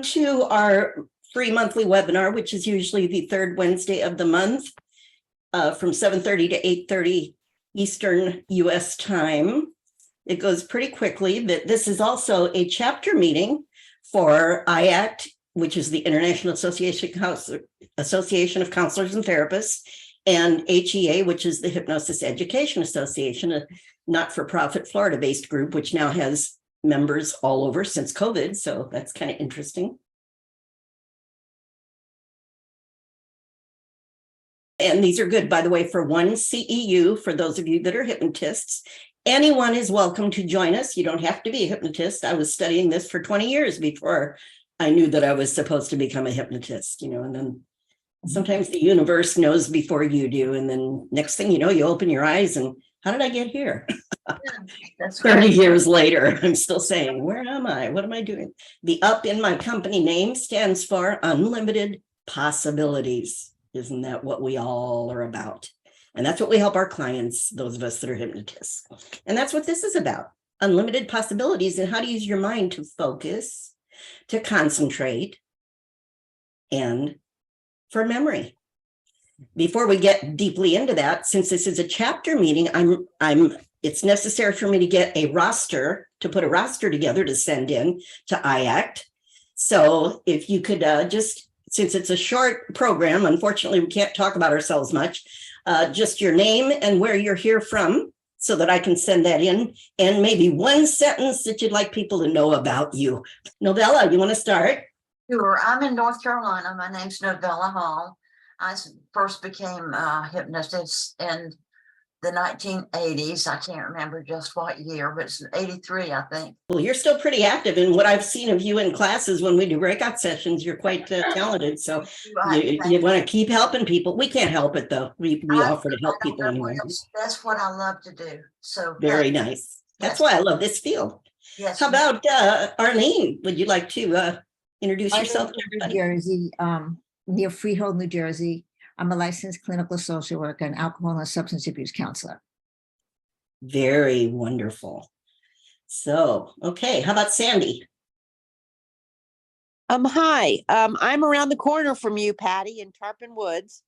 To our free monthly webinar, which is usually the third Wednesday of the month, from 7:30 to 8:30 Eastern US time. It goes pretty quickly. This is also a chapter meeting for IACT, which is the International Association of Counselors and Therapists, and HEA, which is the Hypnosis Education Association, a not-for-profit Florida-based group, which now has members all over since COVID. So that's kind of interesting. And these are good, by the way, for one CEU, for those of you that are hypnotists. Anyone is welcome to join us. You don't have to be a hypnotist. I was studying this for 20 years before I knew that I was supposed to become a hypnotist, and then sometimes the universe knows before you do. And then next thing you know, you open your eyes and how did I get here? That's 30 years later, I'm still saying, where am I? What am I doing? The up in my company name stands for unlimited possibilities. Isn't that what we all are about? And that's what we help our clients, those of us that are hypnotists. And that's what this is about, unlimited possibilities and how to use your mind to focus, to concentrate, and for memory. Before we get deeply into that, since this is a chapter meeting, it's necessary for me to get a roster, to put a roster together to send in to IACT. So if you could just, since it's a short program, unfortunately, we can't talk about ourselves much, just your name and where you're here from so that I can send that in, and maybe one sentence that you'd like people to know about you. Novella, you want to start? Sure. I'm in North Carolina. My name's Novella Hall. I first became a hypnotist in the 1980s. I can't remember just what year, but it's 83, I think. Well, you're still pretty active. And what I've seen of you in classes when we do breakout sessions, you're quite talented. So you want to keep helping people. We can't help it, though. We offer to help people anyway. That's what I love to do. So very nice. That's why I love this field. Yes. How about Arlene? Would you like to introduce yourself to everybody? New Jersey, near Freehold, New Jersey. I'm a licensed clinical social worker and alcohol and substance abuse counselor. Very wonderful. So, okay, how about Sandy? Hi. I'm around the corner from you, Patty, in Tarpon Woods.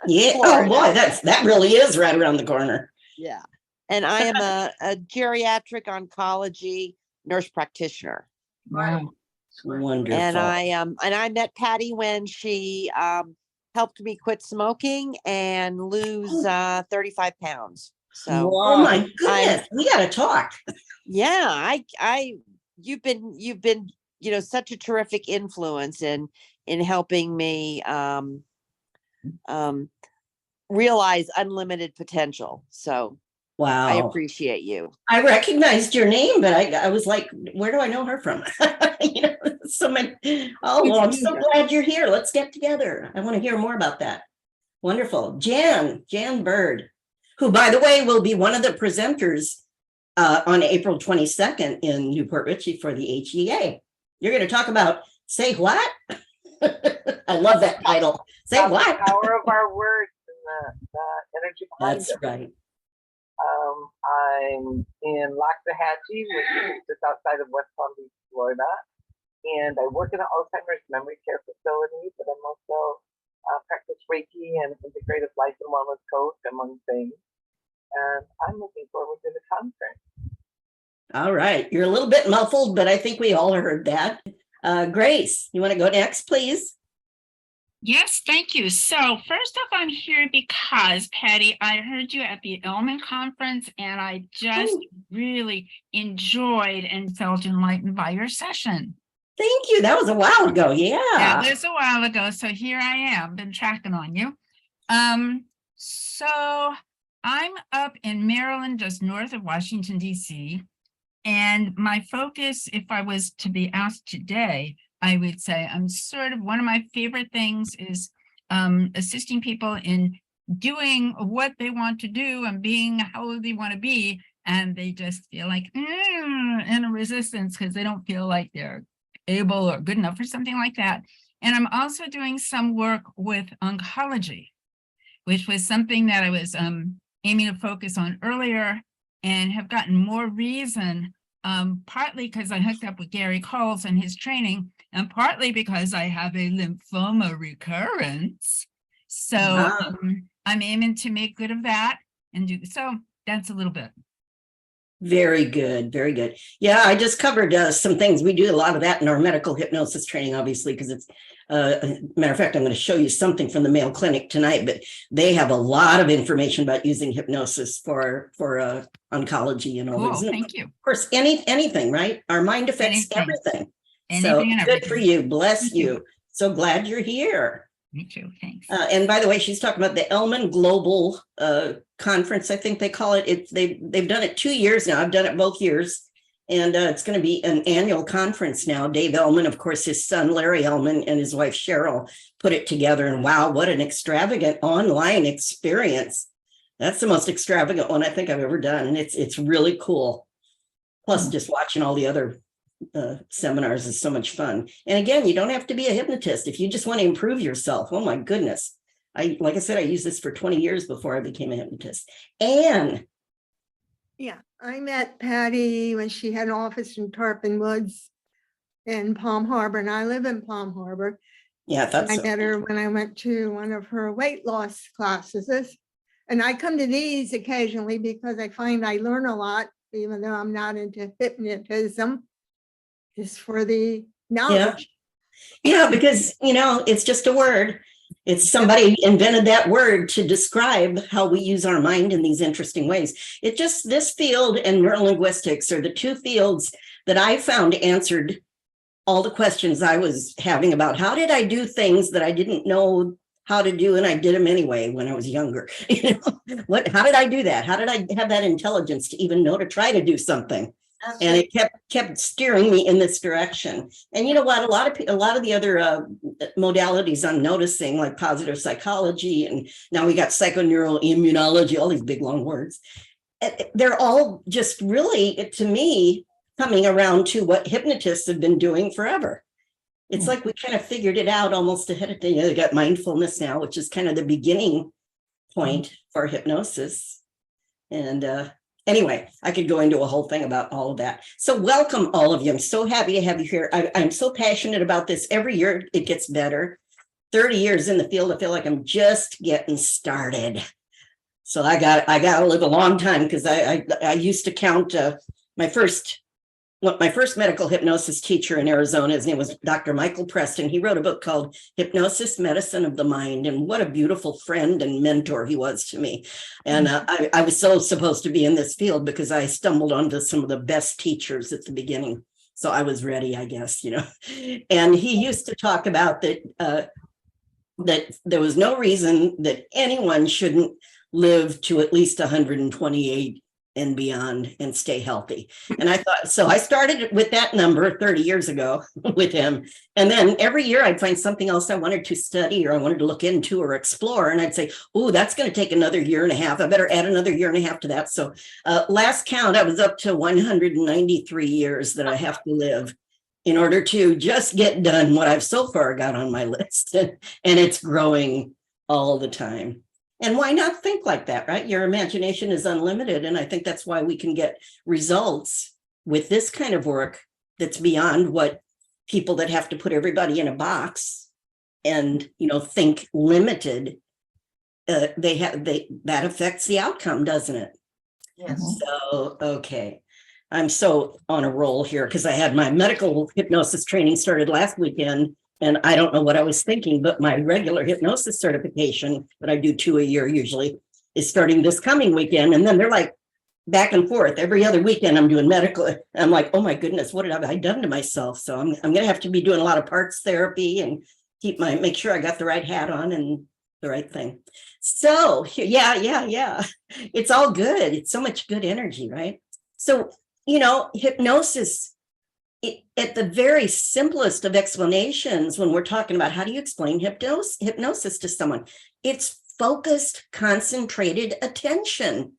Yeah. Oh boy, that really is right around the corner. Yeah. And I am a geriatric oncology nurse practitioner. Wow. Wonderful. And I met Patty when she helped me quit smoking and lose 35 pounds. So oh my goodness, we gotta talk. Yeah, you've been such a terrific influence in helping me realize unlimited potential. So wow, I appreciate you. I recognized your name, but I was like, where do I know her from? So many. Oh, well, I'm so glad you're here. Let's get together. I want to hear more about that. Wonderful. Jan Bird, who, by the way, will be one of the presenters on April 22nd in Newport Richey for the HEA. You're going to talk about Say What? I love that title. Say What? The power of our words and the energy behind That's them. right. I'm in Loxahatchee, which is just outside of West Palm Beach, Florida. And I work in an Alzheimer's memory care facility, but I'm also practice Reiki and integrative life and wellness coach, among things. And I'm looking forward to the conference. All right. You're a little bit muffled, but I think we all heard that. Grace, you want to go next, please? Yes, thank you. So first off, I'm here because, Patty, I heard you at the Element Conference, and I just really enjoyed and felt enlightened by your session. Thank you. That was a while ago. Yeah. That was a while ago. So here I am, been tracking on you. So I'm up in Maryland, just north of Washington, D.C. And my focus, if I was to be asked today, I would say I'm sort of, one of my favorite things is assisting people in doing what they want to do and being how they want to be. And they just feel like in a resistance because they don't feel like they're able or good enough or something like that. And I'm also doing some work with oncology, which was something that I was aiming to focus on earlier and have gotten more reason partly because I hooked up with Gary Coles and his training, and partly because I have a lymphoma recurrence. So Wow. I'm aiming to make good of that and do so. That's a little bit. Very good. Very good. Yeah, I just covered some things. We do a lot of that in our medical hypnosis training, obviously, because it's matter of fact, I'm going to show you something from the Mayo Clinic tonight, but they have a lot of information about using hypnosis for oncology and all Cool. those. Thank you. Of course, anything, right? Our mind affects Anything. everything. Anything So and good for everything. you. Bless Thank you. you. So glad you're here. Me too. Thanks. And by the way, she's talking about the Elman Global Conference, I think they call it. They've done it 2 years now. I've done it both years. And it's going to be an annual conference now. Dave Elman, of course, his son, Larry Elman, and his wife, Cheryl, put it together. And wow, what an extravagant online experience. That's the most extravagant one I think I've ever done. And it's really cool. Plus, just watching all the other seminars is so much fun. And again, you don't have to be a hypnotist if you just want to improve yourself. Oh my goodness. Like I said, I used this for 20 years before I became a hypnotist. Anne. Yeah, I met Patty when she had an office in Tarpon Woods in Palm Harbor, and I live in Palm Harbor. Yeah, I thought I so. met her when I went to one of her weight loss classes. And I come to these occasionally because I find I learn a lot, even though I'm not into hypnotism, just for the knowledge. Yeah, because, it's just a word. It's somebody invented that word to describe how we use our mind in these interesting ways. This field and neurolinguistics are the two fields that I found answered all the questions I was having about how did I do things that I didn't know how to do, and I did them anyway when I was younger. How did I do that? How did I have that intelligence to even know to try to do something? And it kept steering me in this direction. And you know what? A lot of the other modalities I'm noticing, like positive psychology, and now we got psychoneuroimmunology, all these big long words. They're all just really, to me, coming around to what hypnotists have been doing forever. It's like we kind of figured it out almost ahead of time. They got mindfulness now, which is kind of the beginning point for hypnosis. And anyway, I could go into a whole thing about all of that. So welcome, all of you. I'm so happy to have you here. I'm so passionate about this. Every year it gets better. 30 years in the field, I feel like I'm just getting started. So I got to live a long time, because I used to count my first medical hypnosis teacher in Arizona. His name was Dr. Michael Preston. He wrote a book called Hypnosis, Medicine of the Mind. And what a beautiful friend and mentor he was to me. And I was so supposed to be in this field because I stumbled onto some of the best teachers at the beginning. So I was ready, I guess, And he used to talk about that there was no reason that anyone shouldn't live to at least 128 and beyond and stay healthy. And I thought, so I started with that number 30 years ago with him. And then every year I'd find something else I wanted to study or I wanted to look into or explore. And I'd say, oh, that's going to take another year and a half. I better add another year and a half to that. So last count, I was up to 193 years that I have to live in order to just get done what I've so far got on my list. And it's growing all the time. And why not think like that, right? Your imagination is unlimited. And I think that's why we can get results with this kind of work that's beyond what people that have to put everybody in a box and, think limited. That affects the outcome, doesn't it? Yes. So, okay. I'm so on a roll here because I had my medical hypnosis training started last weekend. And I don't know what I was thinking, but my regular hypnosis certification that I do 2 a year usually is starting this coming weekend. And then they're like back and forth. Every other weekend I'm doing medical. And I'm like, oh my goodness, what have I done to myself? So I'm going to have to be doing a lot of parts therapy and make sure I got the right hat on and the right thing. So yeah. It's all good. It's so much good energy, right? So, hypnosis, at the very simplest of explanations, when we're talking about how do you explain hypnosis to someone, it's focused, concentrated attention.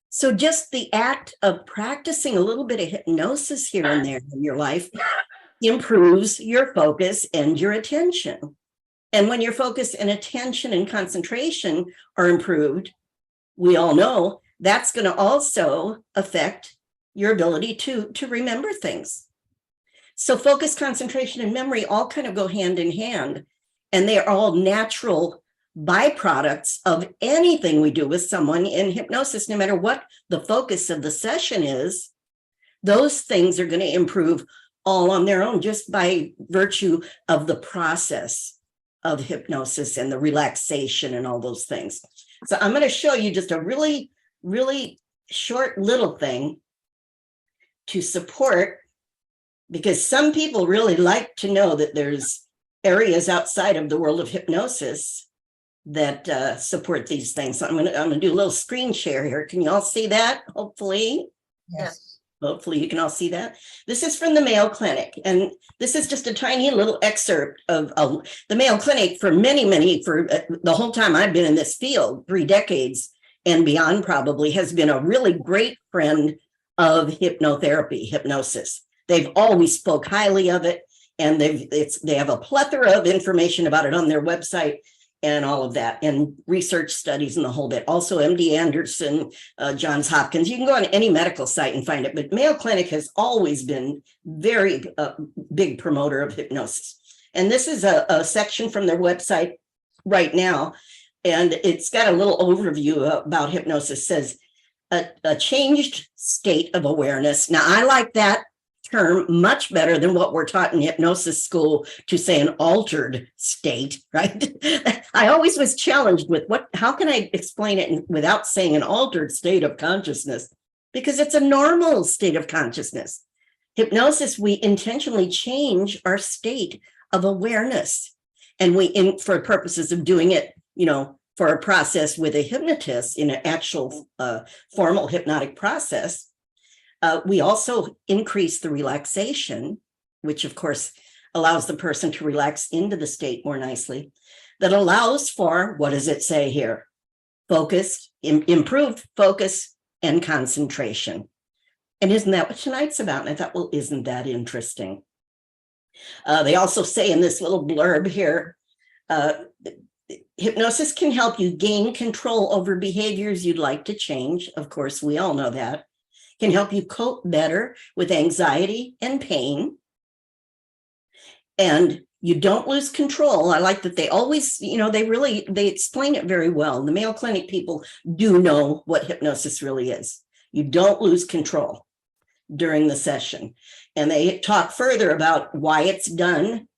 So just the act of practicing a little bit of hypnosis here and there in your life improves your focus and your attention. And when your focus and attention and concentration are improved, we all know that's going to also affect your ability to remember things. So focus, concentration, and memory all kind of go hand in hand, and they are all natural byproducts of anything we do with someone in hypnosis. No matter what the focus of the session is, those things are going to improve all on their own just by virtue of the process of hypnosis and the relaxation and all those things. So I'm going to show you just a really, really short little thing to support, because some people really like to know that there's areas outside of the world of hypnosis that support these things. So I'm gonna do a little screen share here. Can you all see that? Hopefully. Yes. Hopefully you can all see that. This is from the Mayo Clinic, and this is just a tiny little excerpt of the Mayo Clinic. For for the whole time I've been in this field, 3 decades and beyond probably, has been a really great friend of hypnotherapy, hypnosis. They've always spoke highly of it, and they have a plethora of information about it on their website and all of that, and research studies and the whole bit. Also MD Anderson, Johns Hopkins, you can go on any medical site and find it, but Mayo Clinic has always been very big promoter of hypnosis. And this is a section from their website right now, and it's got a little overview about hypnosis. It says a changed state of awareness. Now I like that term much better than what we're taught in hypnosis school to say an altered state, right? I always was challenged with how can I explain it without saying an altered state of consciousness? Because it's a normal state of consciousness. Hypnosis, we intentionally change our state of awareness. And for purposes of doing it, for a process with a hypnotist in an actual formal hypnotic process, we also increase the relaxation, which of course allows the person to relax into the state more nicely. That allows for, what does it say here? Focus, improved focus and concentration. And isn't that what tonight's about? And I thought, well, isn't that interesting? They also say in this little blurb here, hypnosis can help you gain control over behaviors you'd like to change. Of course, we all know that. Can help you cope better with anxiety and pain. And you don't lose control. I like that they always, they explain it very well. The Mayo Clinic people do know what hypnosis really is. You don't lose control during the session. And they talk further about why it's done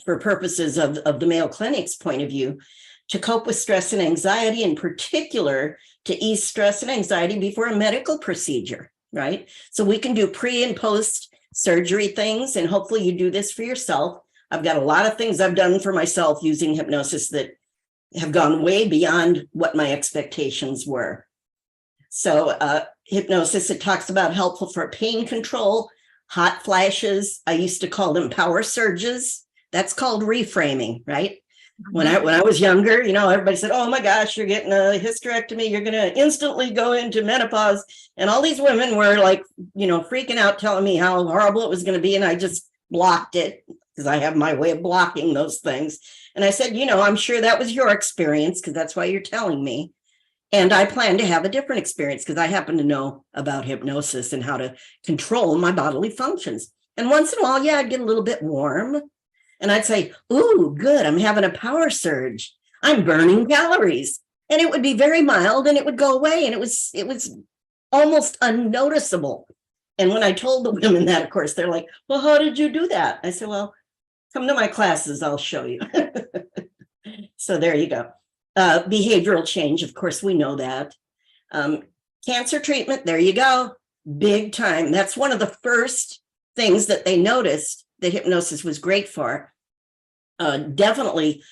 for purposes of the Mayo Clinic's point of view, to cope with stress and anxiety, in particular, to ease stress and anxiety before a medical procedure, right? So we can do pre and post surgery things, and hopefully you do this for yourself. I've got a lot of things I've done for myself using hypnosis that have gone way beyond what my expectations were. So hypnosis, it talks about helpful for pain control, hot flashes. I used to call them power surges. That's called reframing, right? When I was younger, everybody said, oh my gosh, you're getting a hysterectomy, you're going to instantly go into menopause. And all these women were like, freaking out, telling me how horrible it was going to be. And I just blocked it because I have my way of blocking those things. And I said, I'm sure that was your experience because that's why you're telling me. And I plan to have a different experience because I happen to know about hypnosis and how to control my bodily functions. And once in a while, I'd get a little bit warm. And I'd say, ooh, good, I'm having a power surge. I'm burning calories. And it would be very mild and it would go away. And it was almost unnoticeable. And when I told the women that, of course, they're like, well, how did you do that? I said, well, come to my classes, I'll show you. So there you go. Behavioral change, of course, we know that. Cancer treatment, there you go. Big time. That's one of the first things that they noticed that hypnosis was great for. Definitely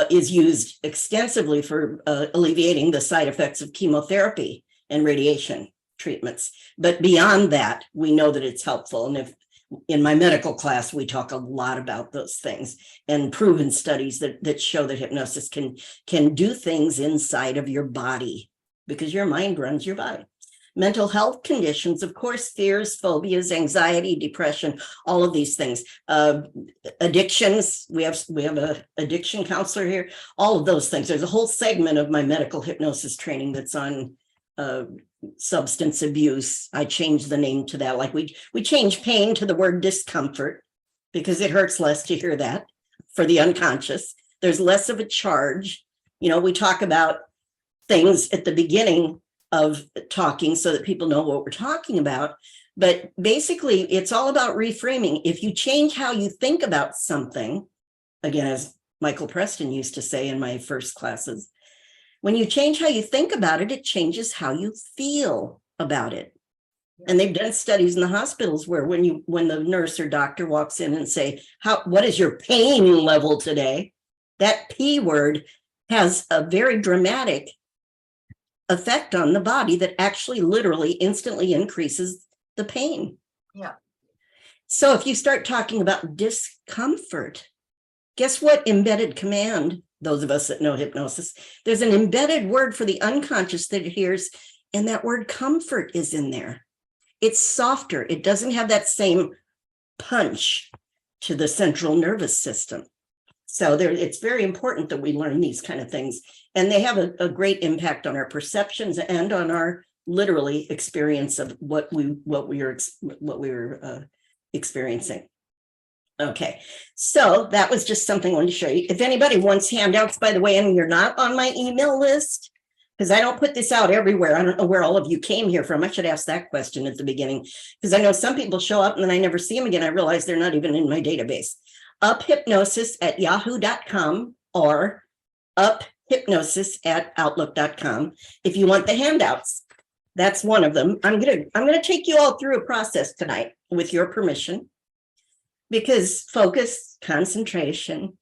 is used extensively for alleviating the side effects of chemotherapy and radiation treatments. But beyond that, we know that it's helpful. And if in my medical class, we talk a lot about those things and proven studies that show that hypnosis can do things inside of your body because your mind runs your body. Mental health conditions, of course, fears, phobias, anxiety, depression, all of these things. Addictions, we have a addiction counselor here, all of those things. There's a whole segment of my medical hypnosis training that's on substance abuse. I changed the name to that. Like we changed pain to the word discomfort because it hurts less to hear that for the unconscious. There's less of a charge. You know, we talk about things at the beginning of talking so that people know what we're talking about. But basically, it's all about reframing. If you change how you think about something, again, as Michael Preston used to say in my first classes, when you change how you think about it, it changes how you feel about it. And they've done studies in the hospitals where when the nurse or doctor walks in and say, what is your pain level today? That P word has a very dramatic effect on the body that actually literally instantly increases the pain. Yeah. So if you start talking about discomfort, guess what embedded command, those of us that know hypnosis, there's an embedded word for the unconscious that it hears, and that word comfort is in there. It's softer. It doesn't have that same punch to the central nervous system. So it's very important that we learn these kind of things, and they have a great impact on our perceptions and on our literally experience of what we were experiencing. Okay, so that was just something I wanted to show you. If anybody wants handouts, by the way, and you're not on my email list, because I don't put this out everywhere. I don't know where all of you came here from. I should ask that question at the beginning, because I know some people show up and then I never see them again. I realize they're not even in my database. uphypnosis@yahoo.com or uphypnosis@outlook.com if you want the handouts. That's one of them. I'm gonna take you all through a process tonight with your permission, because focus, concentration,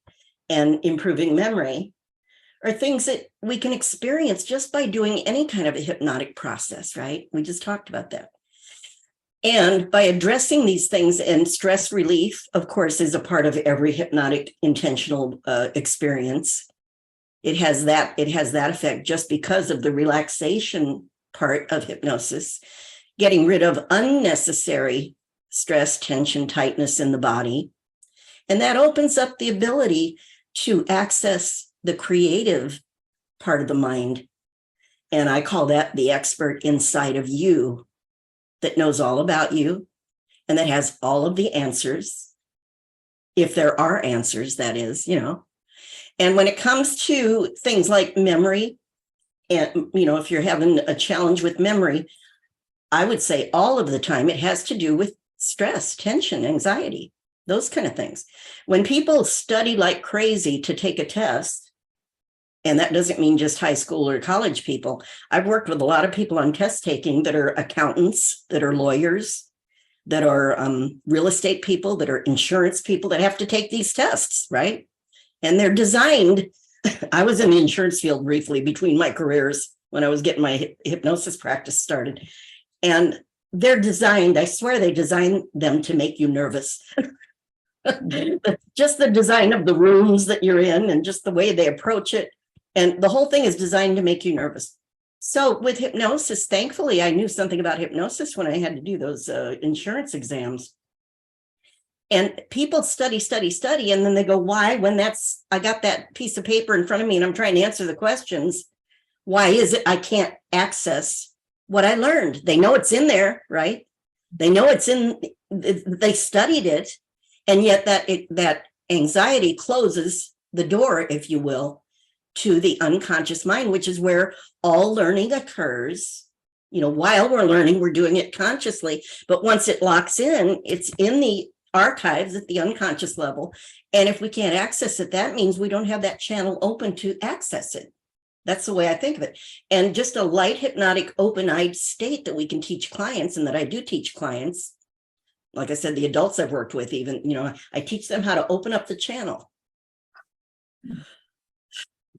and improving memory are things that we can experience just by doing any kind of a hypnotic process, right? We just talked about that. And by addressing these things, and stress relief, of course, is a part of every hypnotic intentional experience. It has that effect just because of the relaxation part of hypnosis, getting rid of unnecessary stress, tension, tightness in the body. And that opens up the ability to access the creative part of the mind. And I call that the expert inside of you that knows all about you and that has all of the answers. If there are answers, that is, you know. And when it comes to things like memory, and, you know, if you're having a challenge with memory, I would say all of the time it has to do with stress, tension, anxiety, those kind of things. When people study like crazy to take a test, and that doesn't mean just high school or college people. I've worked with a lot of people on test taking that are accountants, that are lawyers, that are real estate people, that are insurance people that have to take these tests, right? And they're designed. I was in the insurance field briefly between my careers when I was getting my hypnosis practice started. And they're designed, I swear they designed them to make you nervous. Just the design of the rooms that you're in and just the way they approach it. And the whole thing is designed to make you nervous. So with hypnosis, thankfully, I knew something about hypnosis when I had to do those insurance exams. And people study, and then they go, why, when I got that piece of paper in front of me and I'm trying to answer the questions, why is it I can't access what I learned? They know it's in there, right? They know it's in, they studied it. And yet that anxiety closes the door, if you will, to the unconscious mind, which is where all learning occurs. You know, while we're learning, we're doing it consciously, but once it locks in, it's in the archives at the unconscious level. And if we can't access it, that means we don't have that channel open to access it. That's the way I think of it. And just a light hypnotic, open-eyed state that we can teach clients, and that I do teach clients. Like I said, the adults I've worked with, even, you know, I teach them how to open up the channel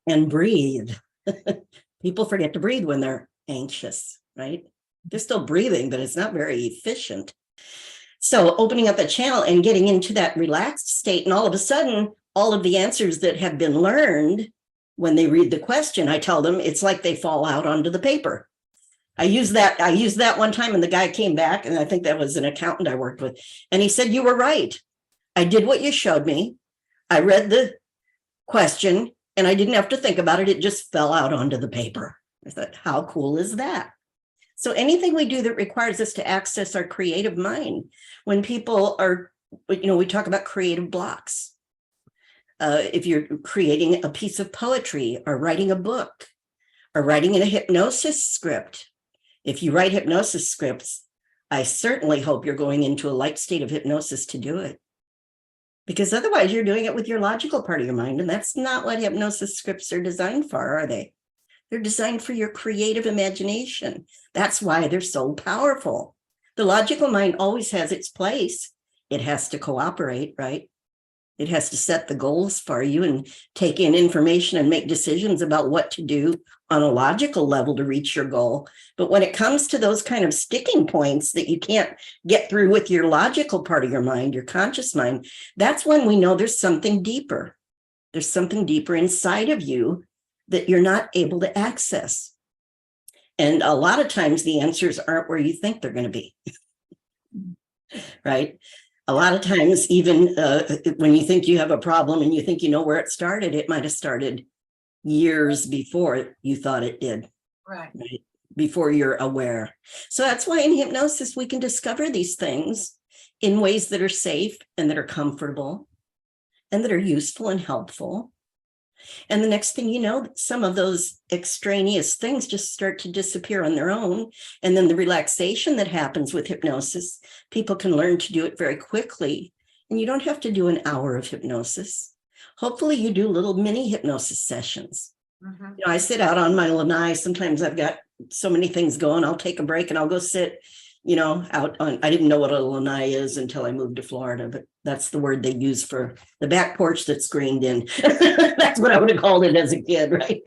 and breathe. People forget to breathe when they're anxious, right? They're still breathing, but it's not very efficient. So opening up a channel and getting into that relaxed state, and all of a sudden, all of the answers that have been learned, when they read the question, I tell them it's like they fall out onto the paper. I used that one time, and the guy came back, and I think that was an accountant I worked with, and he said, you were right. I did what you showed me. I read the question, and I didn't have to think about it. It just fell out onto the paper. I thought, how cool is that? So anything we do that requires us to access our creative mind, when people are, we talk about creative blocks. If you're creating a piece of poetry or writing a book or writing in a hypnosis script, if you write hypnosis scripts, I certainly hope you're going into a light state of hypnosis to do it. Because otherwise you're doing it with your logical part of your mind. And that's not what hypnosis scripts are designed for, are they? They're designed for your creative imagination. That's why they're so powerful. The logical mind always has its place. It has to cooperate, right? It has to set the goals for you and take in information and make decisions about what to do on a logical level to reach your goal. But when it comes to those kind of sticking points that you can't get through with your logical part of your mind, your conscious mind, that's when we know there's something deeper. There's something deeper inside of you that you're not able to access. And a lot of times the answers aren't where you think they're going to be, right? A lot of times, even when you think you have a problem and you think you know where it started, it might have started years before you thought it did, Right. right? Before you're aware. So that's why in hypnosis, we can discover these things in ways that are safe and that are comfortable and that are useful and helpful. And the next thing you know, some of those extraneous things just start to disappear on their own. And then the relaxation that happens with hypnosis, people can learn to do it very quickly. And you don't have to do an hour of hypnosis. Hopefully you do little mini hypnosis sessions. Mhm. I sit out on my lanai. Sometimes I've got so many things going. I'll take a break and I'll go sit, out on, I didn't know what a lanai is until I moved to Florida, but that's the word they use for the back porch that's screened in. That's what I would have called it as a kid, right?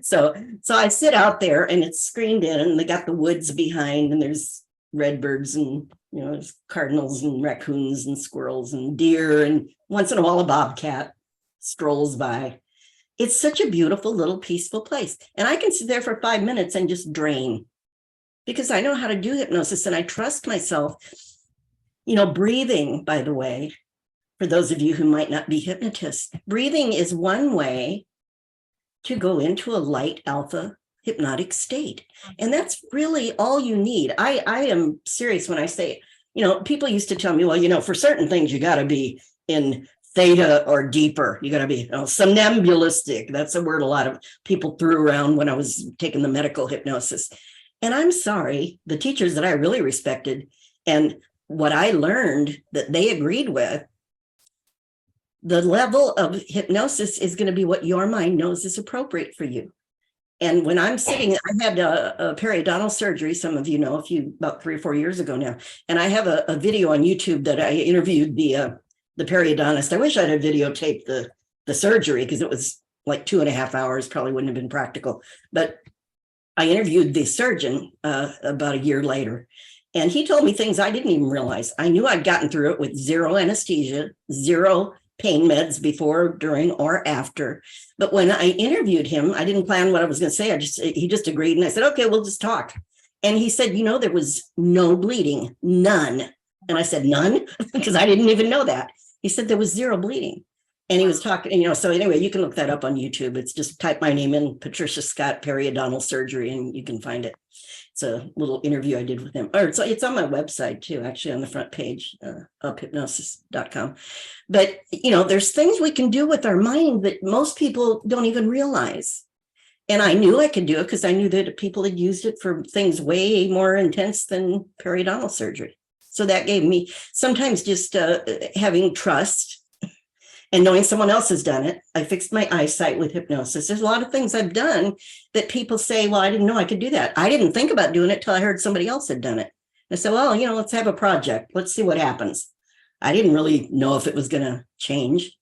So I sit out there and it's screened in and they got the woods behind and there's redbirds and, there's cardinals and raccoons and squirrels and deer. And once in a while, a bobcat strolls by. It's such a beautiful little peaceful place. And I can sit there for 5 minutes and just drain because I know how to do hypnosis and I trust myself. Breathing, by the way, for those of you who might not be hypnotists, breathing is one way to go into a light alpha hypnotic state. And that's really all you need. I am serious when I say, people used to tell me, well, for certain things, you got to be in theta or deeper. You got to be somnambulistic. That's a word a lot of people threw around when I was taking the medical hypnosis. And I'm sorry, the teachers that I really respected and what I learned that they agreed with, the level of hypnosis is going to be what your mind knows is appropriate for you. And when I'm sitting, I had a periodontal surgery, some of you know, about 3 or 4 years ago now. And I have a video on YouTube that I interviewed the periodontist. I wish I'd have videotaped the surgery because it was like 2.5 hours, probably wouldn't have been practical. But I interviewed the surgeon about a year later. And he told me things I didn't even realize. I knew I'd gotten through it with zero anesthesia, zero pain meds before, during, or after. But when I interviewed him, I didn't plan what I was going to say. He just agreed. And I said, okay, we'll just talk. And he said, there was no bleeding, none. And I said, none? Because I didn't even know that. He said there was zero bleeding. And he was talking, so anyway, you can look that up on YouTube. It's just type my name in, Patricia Scott periodontal surgery, and you can find it. It's a little interview I did with him. Or it's on my website too, actually on the front page of hypnosis.com. But, there's things we can do with our mind that most people don't even realize. And I knew I could do it because I knew that people had used it for things way more intense than periodontal surgery. So that gave me sometimes just having trust and knowing someone else has done it. I fixed my eyesight with hypnosis. There's a lot of things I've done that people say, well, I didn't know I could do that. I didn't think about doing it till I heard somebody else had done it. I said, well, let's have a project. Let's see what happens. I didn't really know if it was going to change.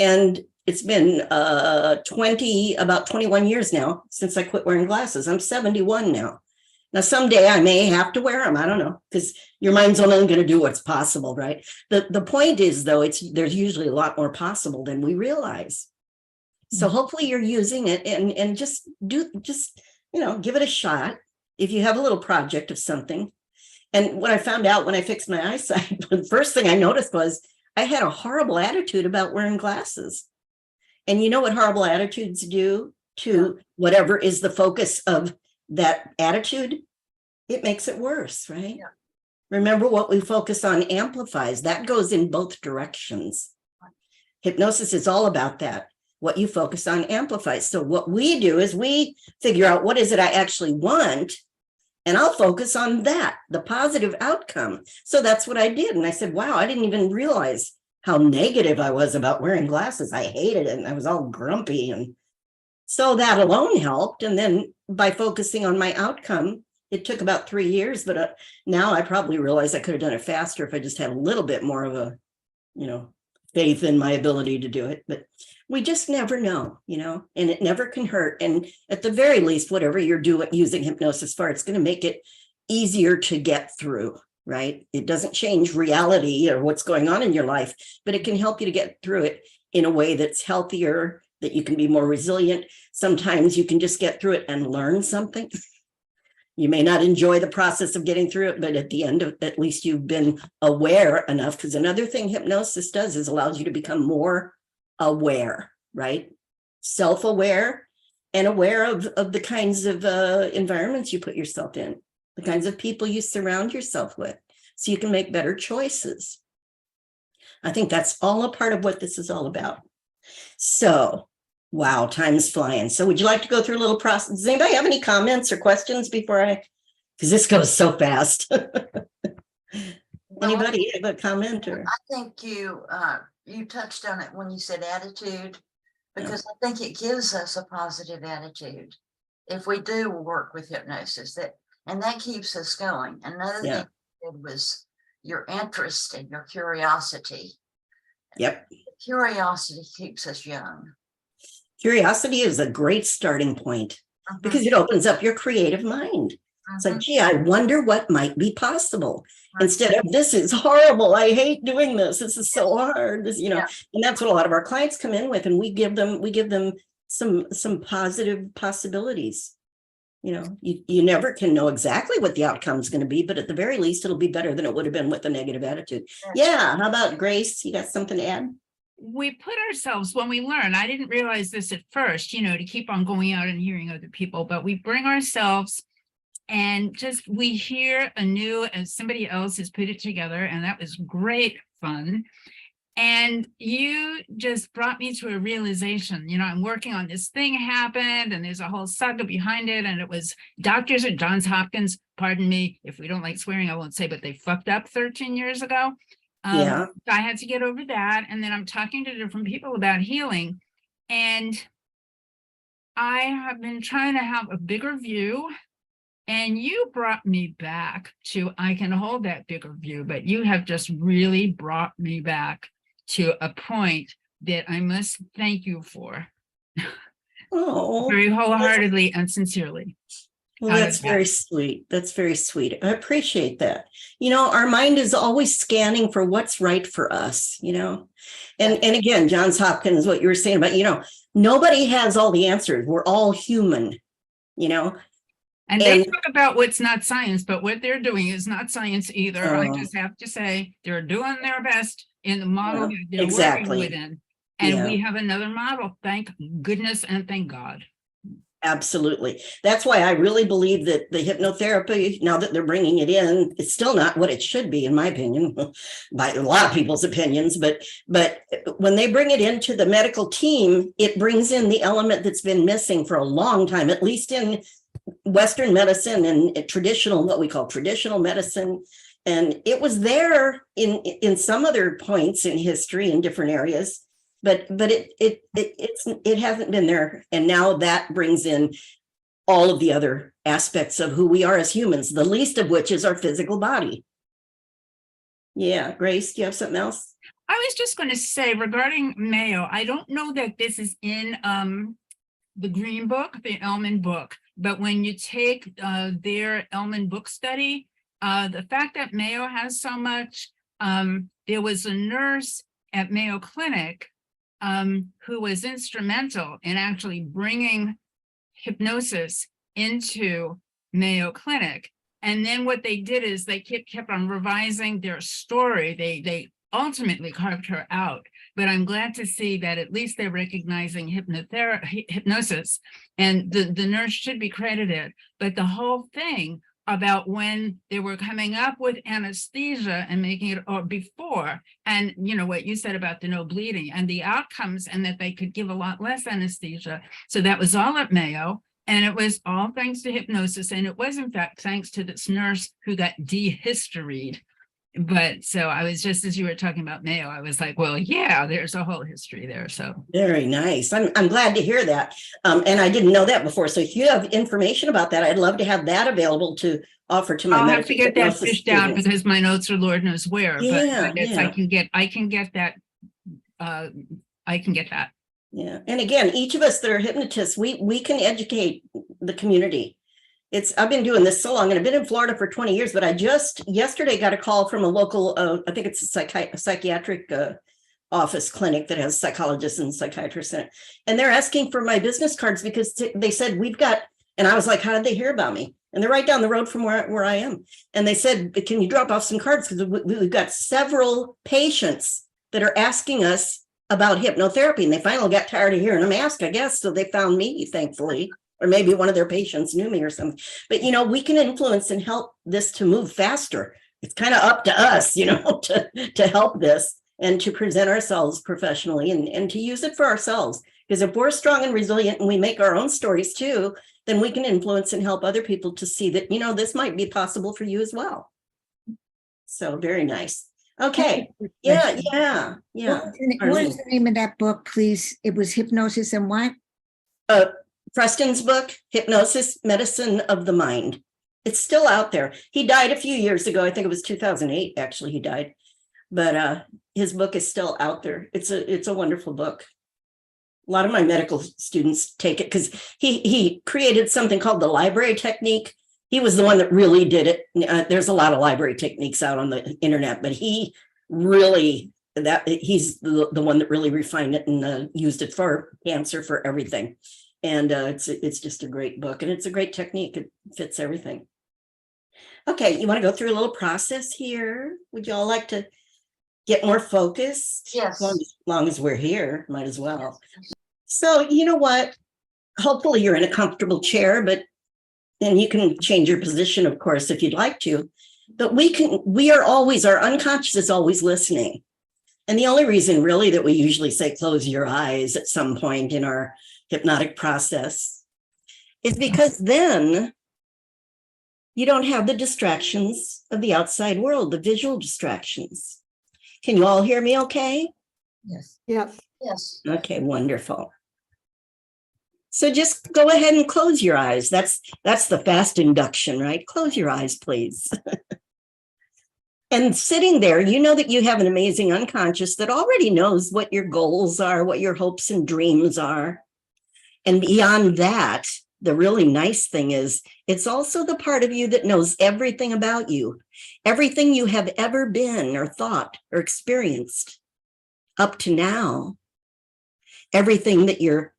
And it's been about 21 years now since I quit wearing glasses. I'm 71 now. Now, someday I may have to wear them. I don't know, because your mind's only going to do what's possible, right? The point is, though, there's usually a lot more possible than we realize. So hopefully you're using it and just give it a shot if you have a little project of something. And what I found out when I fixed my eyesight, the first thing I noticed was I had a horrible attitude about wearing glasses. And you know what horrible attitudes do to whatever is the focus of that attitude? it makes it worse, right? Yeah. Remember, what we focus on amplifies. That goes in both directions. Hypnosis is all about that. What you focus on amplifies. So what we do is we figure out what is it I actually want, and I'll focus on that, the positive outcome. So that's what I did. And I said, wow, I didn't even realize how negative I was about wearing glasses. I hated it, and I was all grumpy. And so that alone helped. And then by focusing on my outcome, it took about 3 years, but now I probably realize I could have done it faster if I just had a little bit more of a, faith in my ability to do it. But we just never know, and it never can hurt. And at the very least, whatever you're doing, using hypnosis for, it's going to make it easier to get through, right? It doesn't change reality or what's going on in your life, but it can help you to get through it in a way that's healthier, that you can be more resilient. Sometimes you can just get through it and learn something. You may not enjoy the process of getting through it, but at the end of, at least you've been aware enough. Because another thing hypnosis does is allows you to become more aware, right? Self-aware and aware of the kinds of environments you put yourself in, the kinds of people you surround yourself with, so you can make better choices. I think that's all a part of what this is all about. So, wow, time's flying. So would you like to go through a little process? Does anybody have any comments or questions before because this goes so fast. Anybody have a comment? Or I think you touched on it when you said attitude, because I think it gives us a positive attitude if we do work with hypnosis, and that keeps us going. Another thing you did was your interest and your curiosity. Yep. Curiosity keeps us young. Curiosity is a great starting point because it opens up your creative mind. It's like, gee, I wonder what might be possible instead of this is horrible. I hate doing this. This is so hard. This, and that's what a lot of our clients come in with. And we give them some positive possibilities. You never can know exactly what the outcome is going to be, but at the very least, it'll be better than it would have been with a negative attitude. Yeah. How about Grace? You got something to add? We put ourselves, when we learn, I didn't realize this at first, to keep on going out and hearing other people, but we bring ourselves and we hear anew as somebody else has put it together. And that was great fun. And you just brought me to a realization, I'm working on this thing happened and there's a whole saga behind it. And it was doctors at Johns Hopkins, pardon me, if we don't like swearing, I won't say, but they fucked up 13 years ago. I had to get over that. And then I'm talking to different people about healing. And I have been trying to have a bigger view. And you brought me back to, I can hold that bigger view, but you have just really brought me back to a point that I must thank you for. Very wholeheartedly and sincerely. Well, that's very sweet. That's very sweet. I appreciate that. Our mind is always scanning for what's right for us, and again, Johns Hopkins, what you were saying about, nobody has all the answers. We're all human, And they talk about what's not science, but what they're doing is not science either. I just have to say they're doing their best in the model they're working within. And we have another model, thank goodness and thank God. Absolutely. That's why I really believe that the hypnotherapy, now that they're bringing it in, it's still not what it should be, in my opinion, by a lot of people's opinions. But when they bring it into the medical team, it brings in the element that's been missing for a long time, at least in Western medicine and traditional, what we call traditional medicine. And it was there in some other points in history in different areas. But it hasn't been there. And now that brings in all of the other aspects of who we are as humans, the least of which is our physical body. Yeah, Grace, do you have something else? I was just going to say regarding Mayo, I don't know that this is in the Green Book, the Ellman book, but when you take their Ellman book study, the fact that Mayo has so much, there was a nurse at Mayo Clinic who was instrumental in actually bringing hypnosis into Mayo Clinic. And then what they did is they kept on revising their story. They ultimately carved her out. But I'm glad to see that at least they're recognizing hypnosis, and the nurse should be credited. But the whole thing about when they were coming up with anesthesia and making it, or before, and you know what you said about the no bleeding and the outcomes, and that they could give a lot less anesthesia. So that was all at Mayo, and it was all thanks to hypnosis, and it was in fact thanks to this nurse who got dehistoried. But so I was, just as you were talking about Mayo, I was like, well, yeah, there's a whole history there. So Very nice. I'm glad to hear that. And I didn't know that before. So if you have information about that, I'd love to have that available to offer to my I'll have to medical get that hypnosis fished out students. because my notes are Lord knows where, Yeah, but it's, yeah. I can get that. I can get that. Yeah. And again, each of us that are hypnotists, we can educate the community. I've been doing this so long, and I've been in Florida for 20 years, but I just yesterday got a call from a local, I think it's a psychiatric office clinic that has psychologists and psychiatrists in it. And they're asking for my business cards because they said we've got, and I was like, how did they hear about me? And they're right down the road from where I am. And they said, can you drop off some cards? Because we've got several patients that are asking us about hypnotherapy, and they finally got tired of hearing them ask, I guess. So they found me, thankfully. Or maybe one of their patients knew me or something. But, we can influence and help this to move faster. It's kind of up to us, to help this and to present ourselves professionally and to use it for ourselves. Because if we're strong and resilient and we make our own stories too, then we can influence and help other people to see that, this might be possible for you as well. So very nice. Okay. Yeah. What is the name of that book, please? It was Hypnosis and what? Preston's book, Hypnosis, Medicine of the Mind. It's still out there. He died a few years ago. I think it was 2008, actually, he died. But his book is still out there. It's a wonderful book. A lot of my medical students take it because he created something called the library technique. He was the one that really did it. There's a lot of library techniques out on the internet, but he's the one that really refined it and used it for cancer, for everything. And it's just a great book, and it's a great technique. It fits everything. Okay, you want to go through a little process here? Would you all like to get more focused? Yes. As long as we're here, might as well. So you know what? Hopefully you're in a comfortable chair, and you can change your position, of course, if you'd like to. But our unconscious is always listening. And the only reason really that we usually say close your eyes at some point in our hypnotic process is because then you don't have the distractions of the outside world, the visual distractions. Can you all hear me okay? Yes. Yes. Yes. Okay, wonderful. So just go ahead and close your eyes. That's the fast induction, right? Close your eyes, please. And sitting there, you know that you have an amazing unconscious that already knows what your goals are, what your hopes and dreams are. And beyond that, the really nice thing is it's also the part of you that knows everything about you, everything you have ever been or thought or experienced up to now, everything that you're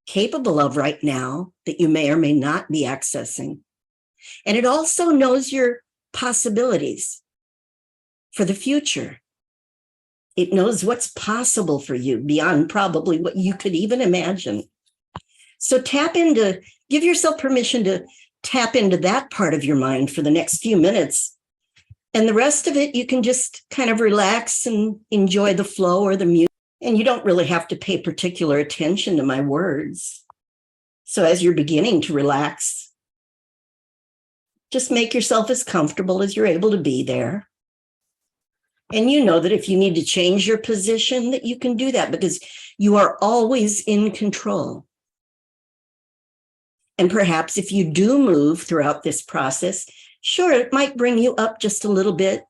capable of right now that you may or may not be accessing. And it also knows your possibilities for the future. It knows what's possible for you beyond probably what you could even imagine. So give yourself permission to tap into that part of your mind for the next few minutes. And the rest of it, you can just kind of relax and enjoy the flow or the music. And you don't really have to pay particular attention to my words. So as you're beginning to relax, just make yourself as comfortable as you're able to be there. And you know that if you need to change your position, that you can do that because you are always in control. And perhaps if you do move throughout this process, sure, it might bring you up just a little bit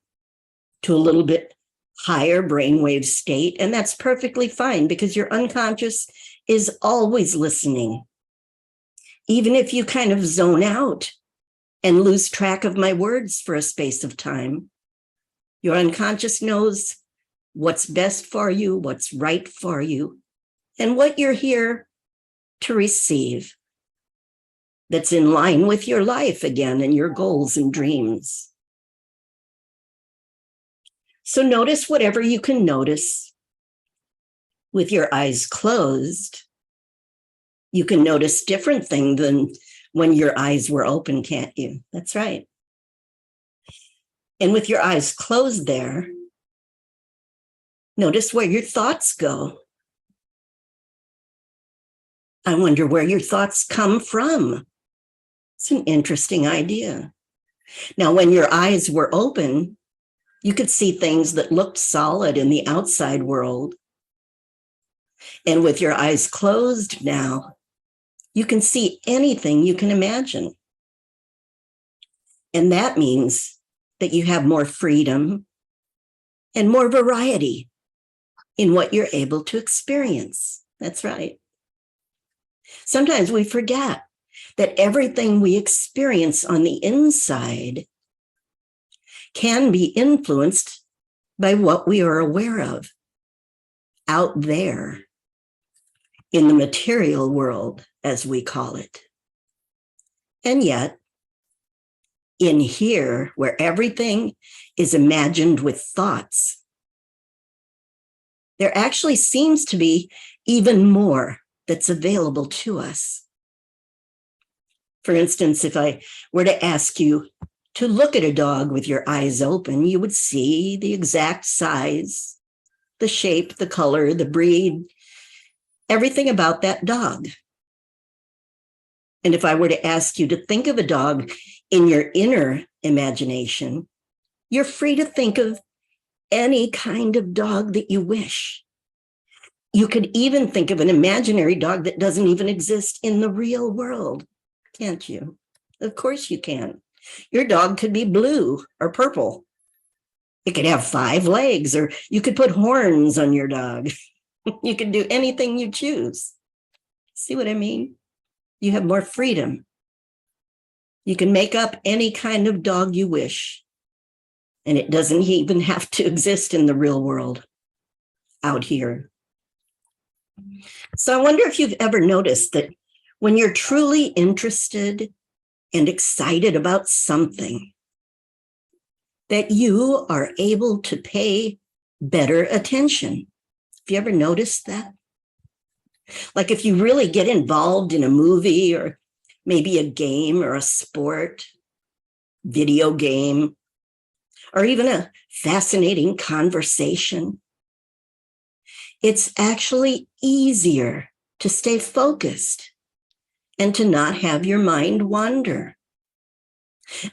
to a little bit higher brainwave state. And that's perfectly fine because your unconscious is always listening. Even if you kind of zone out and lose track of my words for a space of time, your unconscious knows what's best for you, what's right for you, and what you're here to receive. That's in line with your life again and your goals and dreams. So notice whatever you can notice with your eyes closed. You can notice different things than when your eyes were open, can't you? That's right. And with your eyes closed there, notice where your thoughts go. I wonder where your thoughts come from. It's an interesting idea. Now, when your eyes were open, you could see things that looked solid in the outside world. And with your eyes closed now, you can see anything you can imagine. And that means that you have more freedom and more variety in what you're able to experience. That's right. Sometimes we forget that everything we experience on the inside can be influenced by what we are aware of out there in the material world, as we call it. And yet, in here, where everything is imagined with thoughts, there actually seems to be even more that's available to us. For instance, if I were to ask you to look at a dog with your eyes open, you would see the exact size, the shape, the color, the breed, everything about that dog. And if I were to ask you to think of a dog in your inner imagination, you're free to think of any kind of dog that you wish. You could even think of an imaginary dog that doesn't even exist in the real world, can't you? Of course you can. Your dog could be blue or purple. It could have 5 legs, or you could put horns on your dog. You can do anything you choose. See what I mean? You have more freedom. You can make up any kind of dog you wish, and it doesn't even have to exist in the real world out here. So I wonder if you've ever noticed that when you're truly interested and excited about something, that you are able to pay better attention. Have you ever noticed that? Like if you really get involved in a movie or maybe a game or a sport, video game, or even a fascinating conversation, it's actually easier to stay focused and to not have your mind wander.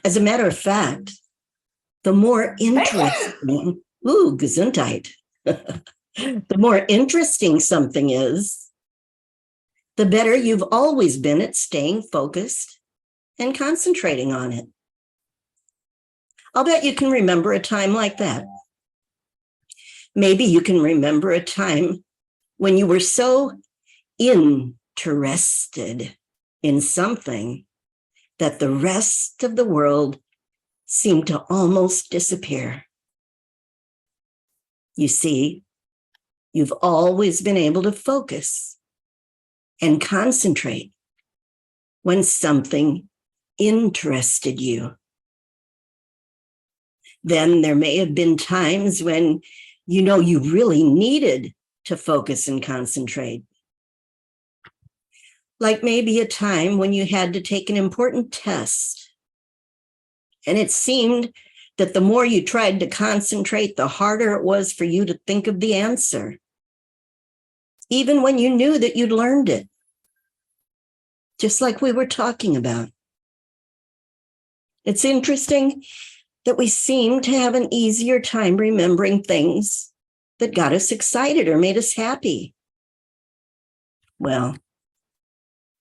As a matter of fact, the more interesting, Gesundheit, the more interesting something is, the better you've always been at staying focused and concentrating on it. I'll bet you can remember a time like that. Maybe you can remember a time when you were so interested in something that the rest of the world seemed to almost disappear. You see, you've always been able to focus and concentrate when something interested you. Then there may have been times when you really needed to focus and concentrate. Like maybe a time when you had to take an important test, and it seemed that the more you tried to concentrate, the harder it was for you to think of the answer, even when you knew that you'd learned it, just like we were talking about. It's interesting that we seem to have an easier time remembering things that got us excited or made us happy. Well,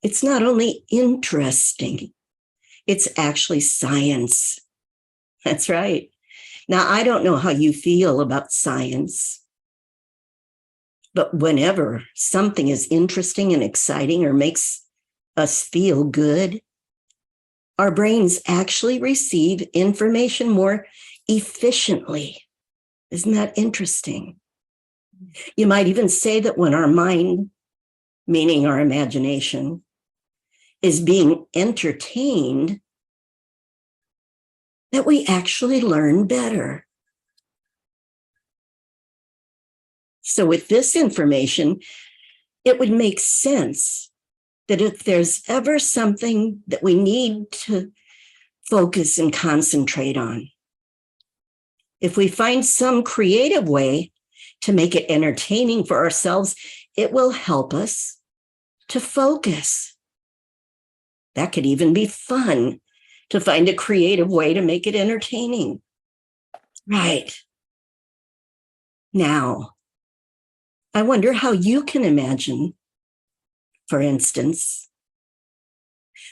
it's not only interesting, it's actually science. That's right. Now, I don't know how you feel about science, but whenever something is interesting and exciting or makes us feel good, our brains actually receive information more efficiently. Isn't that interesting? You might even say that when our mind, meaning our imagination, is being entertained, that we actually learn better. So with this information, it would make sense that if there's ever something that we need to focus and concentrate on, If we find some creative way to make it entertaining for ourselves, it will help us to focus. That could even be fun, to find a creative way to make it entertaining. Right. Now, I wonder how you can imagine, for instance,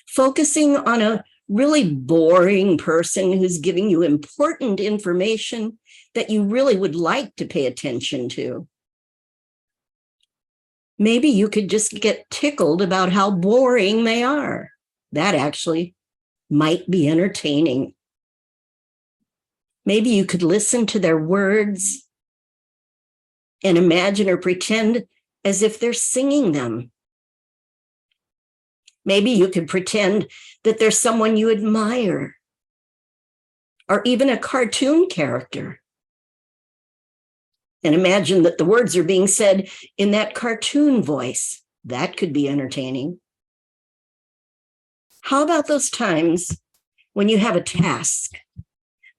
focusing on a really boring person who's giving you important information that you really would like to pay attention to. Maybe you could just get tickled about how boring they are. That actually might be entertaining. Maybe you could listen to their words and imagine or pretend as if they're singing them. Maybe you could pretend that there's someone you admire, or even a cartoon character. And imagine that the words are being said in that cartoon voice. That could be entertaining. How about those times when you have a task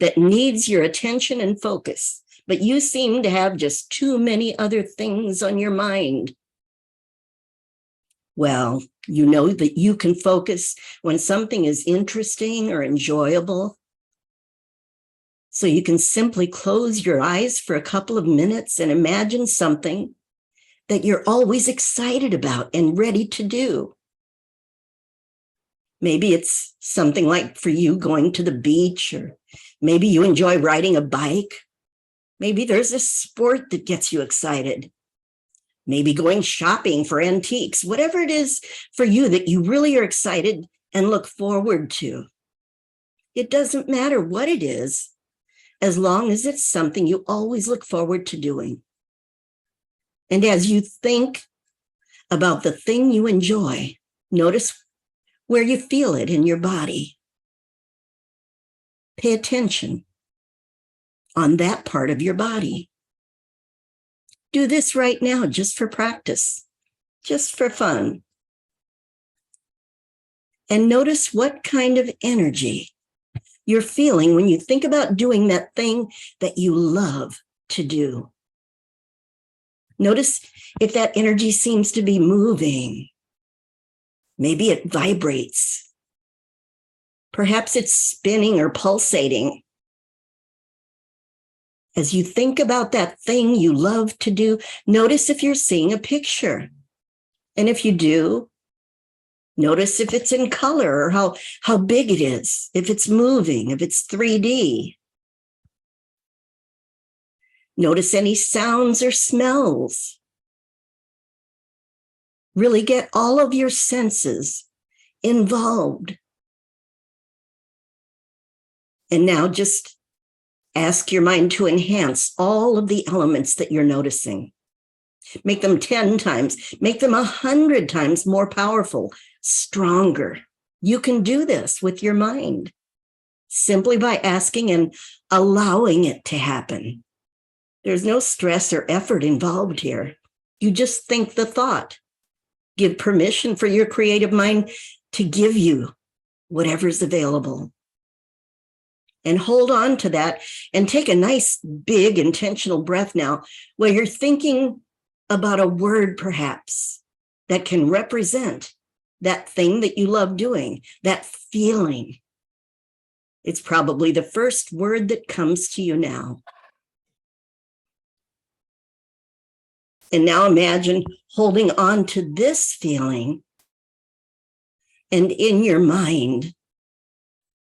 that needs your attention and focus, but you seem to have just too many other things on your mind? Well, you know that you can focus when something is interesting or enjoyable. So you can simply close your eyes for a couple of minutes and imagine something that you're always excited about and ready to do. Maybe it's something like for you going to the beach, or maybe you enjoy riding a bike. Maybe there's a sport that gets you excited. Maybe going shopping for antiques, whatever it is for you that you really are excited and look forward to. It doesn't matter what it is, as long as it's something you always look forward to doing. And as you think about the thing you enjoy, notice where you feel it in your body. Pay attention on that part of your body. Do this right now just for practice, just for fun. And notice what kind of energy you're feeling when you think about doing that thing that you love to do. Notice if that energy seems to be moving. Maybe it vibrates. Perhaps it's spinning or pulsating. As you think about that thing you love to do, notice if you're seeing a picture. And if you do, notice if it's in color or how big it is, if it's moving, if it's 3D. Notice any sounds or smells. Really get all of your senses involved. And now just ask your mind to enhance all of the elements that you're noticing. Make them 10 times, make them 100 times more powerful, stronger. You can do this with your mind simply by asking and allowing it to happen. There's no stress or effort involved here. You just think the thought. Give permission for your creative mind to give you whatever's available. And hold on to that and take a nice, big, intentional breath now, where you're thinking about a word perhaps that can represent that thing that you love doing, that feeling. It's probably the first word that comes to you now. And now imagine holding on to this feeling, and in your mind,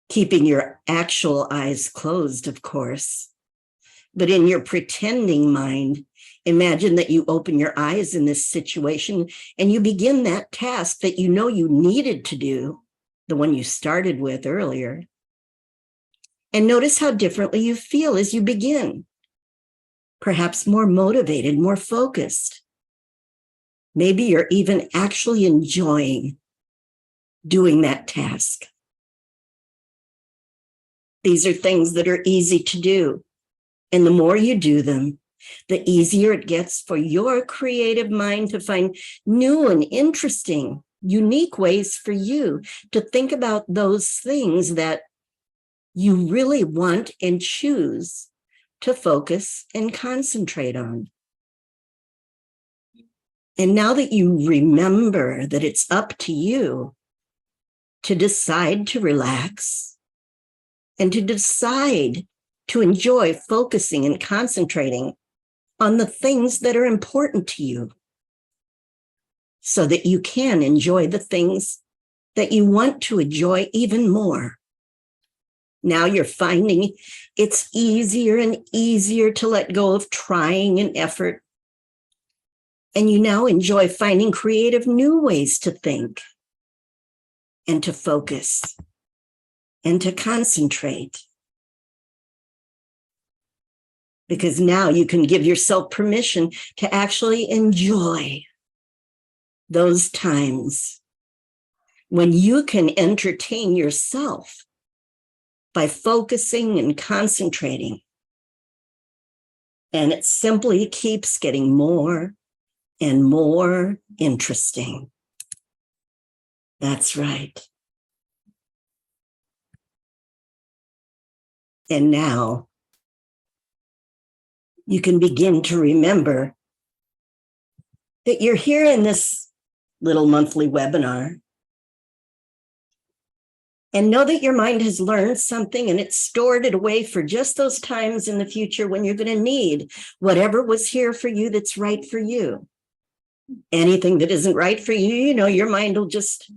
keeping your actual eyes closed, of course, but in your pretending mind, imagine that you open your eyes in this situation and you begin that task that you know you needed to do, the one you started with earlier. And notice how differently you feel as you begin. Perhaps more motivated, more focused. Maybe you're even actually enjoying doing that task. These are things that are easy to do. And the more you do them, the easier it gets for your creative mind to find new and interesting, unique ways for you to think about those things that you really want and choose to focus and concentrate on. And now that you remember that it's up to you to decide to relax and to decide to enjoy focusing and concentrating on the things that are important to you, so that you can enjoy the things that you want to enjoy even more. Now you're finding it's easier and easier to let go of trying and effort. And you now enjoy finding creative new ways to think and to focus and to concentrate. Because now you can give yourself permission to actually enjoy those times when you can entertain yourself by focusing and concentrating. And it simply keeps getting more and more interesting. That's right. And now you can begin to remember that you're here in this little monthly webinar. And know that your mind has learned something and it's stored it away for just those times in the future when you're going to need whatever was here for you that's right for you. Anything that isn't right for you, you know, your mind will just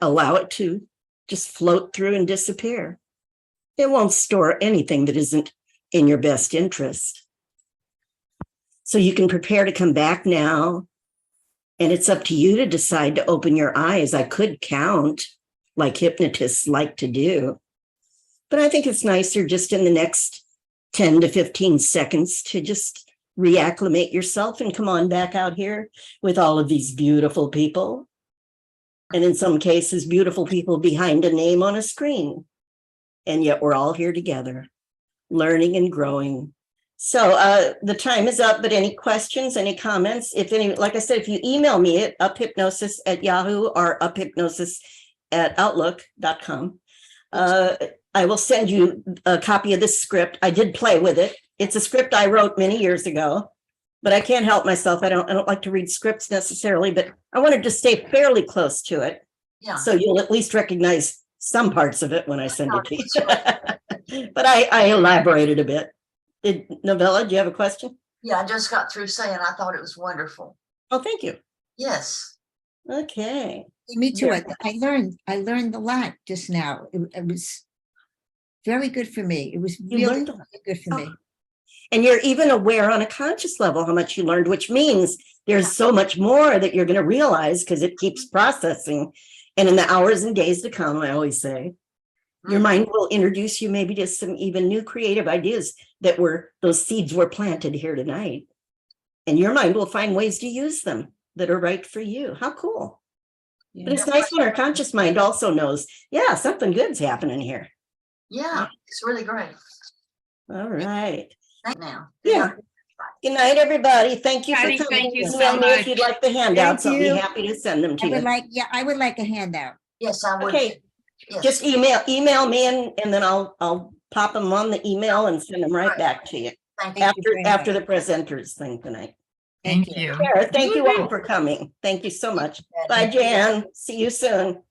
allow it to just float through and disappear. It won't store anything that isn't in your best interest. So you can prepare to come back now. And it's up to you to decide to open your eyes. I could count like hypnotists like to do, but I think it's nicer just in the next 10 to 15 seconds to just reacclimate yourself and come on back out here with all of these beautiful people. And in some cases, beautiful people behind a name on a screen. And yet we're all here together, learning and growing. So the time is up, but any questions, any comments? If any, like I said, if you email me at uphypnosis@yahoo or uphypnosis@outlook.com, I will send you a copy of this script. I did play with it. It's a script I wrote many years ago, but I can't help myself. I don't like to read scripts necessarily, but I wanted to stay fairly close to it. Yeah. So you'll at least recognize some parts of it when I send it to you. But I elaborated a bit. Novella, do you have a question? Yeah, I just got through saying I thought it was wonderful. Oh, thank you. Yes. Okay. Me too. Yeah. I learned a lot just now. It was very good for me. It was really learned a lot. good for me. And you're even aware on a conscious level how much you learned, which means there's so much more that you're going to realize because it keeps processing. And in the hours and days to come, I always say, your mind will introduce you maybe to some even new creative ideas that those seeds were planted here tonight. And your mind will find ways to use them that are right for you. How cool. Yeah. But it's nice when our conscious mind also knows, yeah, something good's happening here. Yeah, it's really great. All right. Right now. Yeah. Good night, everybody. Thank you Patty, for coming. thank you so Email me if much. you'd like the handouts. I'll be you. happy to send them to you. I would like a handout. Yes, I would. Okay. Yes. Just email me and then I'll pop them on the email and send them right back to you Thank you. Thank you very after much. the presenters thing tonight. Thank you. Sure. Thank you all for coming. Thank you so much. Bye, Jan. See you soon.